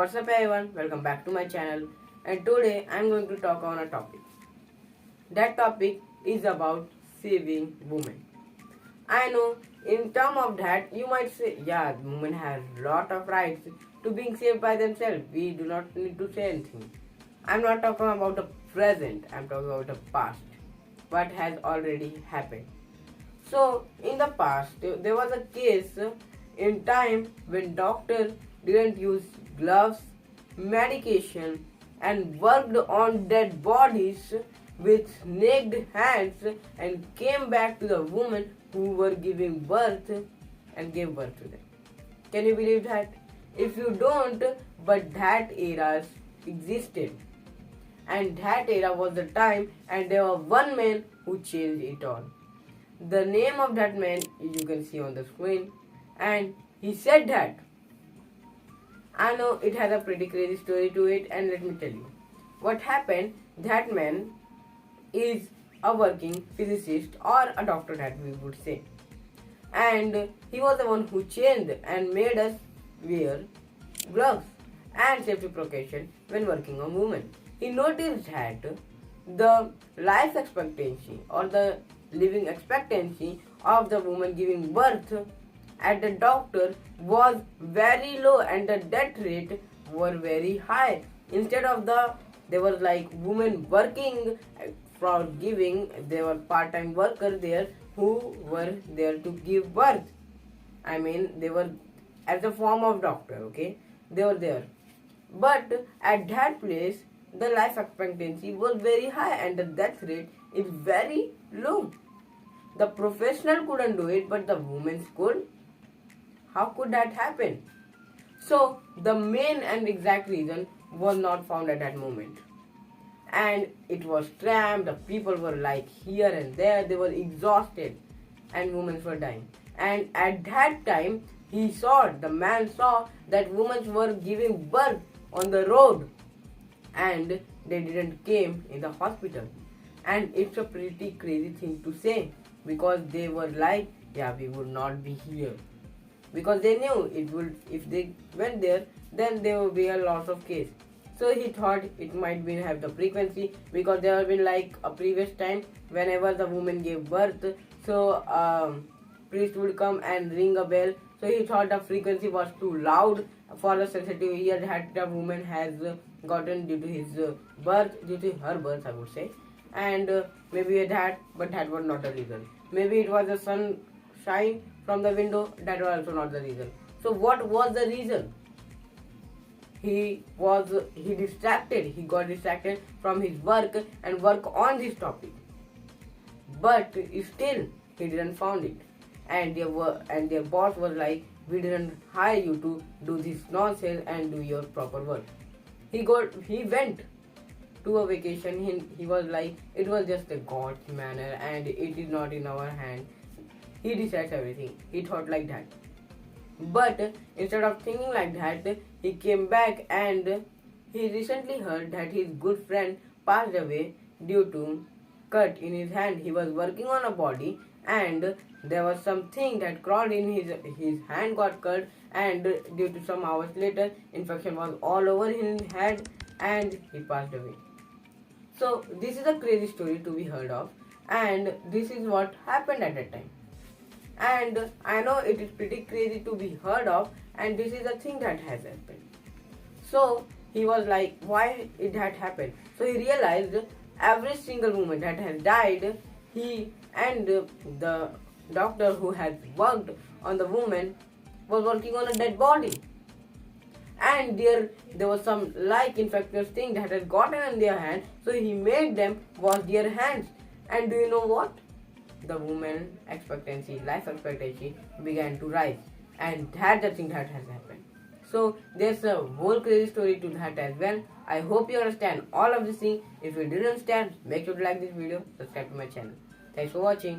What's up everyone, welcome back to my channel, and today I'm going to talk on a topic. That topic is about saving women. I know in term of that you might say, yeah, women have lot of rights to being saved by themselves. We do not need to say anything. I'm not talking about the present, I'm talking about the past. What has already happened. So in the past there was a case in time when doctor didn't use gloves, medication and worked on dead bodies with naked hands and came back to the women who were giving birth and gave birth to them. Can you believe that? If you don't, but that era existed. And that era was the time and there was one man who changed it all. The name of that man you can see on the screen, and he said that. I know it has a pretty crazy story to it, and let me tell you. What happened, that man is a working physicist or a doctor that we would say. And he was the one who changed and made us wear gloves and safety precaution when working on women. He noticed that the life expectancy or the living expectancy of the woman giving birth at the doctor was very low and the death rate were very high. Instead of there was like women working for giving, there were part-time workers there who were there to give birth. I mean, they were as a form of doctor, okay? They were there. But at that place, the life expectancy was very high and the death rate is very low. The professional couldn't do it, but the women could. How could that happen? So, the main and exact reason was not found at that moment. And it was cramped, the people were like here and there, they were exhausted and women were dying. And at that time, the man saw that women were giving birth on the road and they didn't came in the hospital. And it's a pretty crazy thing to say because they were like, yeah, we would not be here. Because they knew it would, if they went there, then there would be a lot of case. So he thought it might be have the frequency because there have been like a previous time whenever the woman gave birth, so priest would come and ring a bell. So he thought the frequency was too loud for the sensitive ear that the woman has gotten due to his birth, due to her birth I would say. And maybe that, but that was not the reason. Maybe it was the sunshine from the window, that was also not the reason. So what was the reason? He got distracted from his work and work on this topic. But still, he didn't found it. And their boss was like, we didn't hire you to do this nonsense and do your proper work. He went to a vacation. He was like, it was just a God's manner and it is not in our hand. He decides everything. He thought like that. But instead of thinking like that, he came back and he recently heard that his good friend passed away due to cut in his hand. He was working on a body and there was something that crawled in his hand got cut, and due to some hours later, infection was all over his head and he passed away. So this is a crazy story to be heard of, and this is what happened at that time. And I know it is pretty crazy to be heard of, and this is a thing that has happened. So he was like, why it had happened? So he realized every single woman that has died, he and the doctor who had worked on the woman was working on a dead body. And there was some like infectious thing that had gotten in their hand, so he made them wash their hands. And do you know what? The woman life expectancy began to rise, and that's the thing that has happened. So there's a whole crazy story to that as well. I hope you understand all of this thing. If you didn't understand, make sure to like this video, subscribe to my channel. Thanks for watching.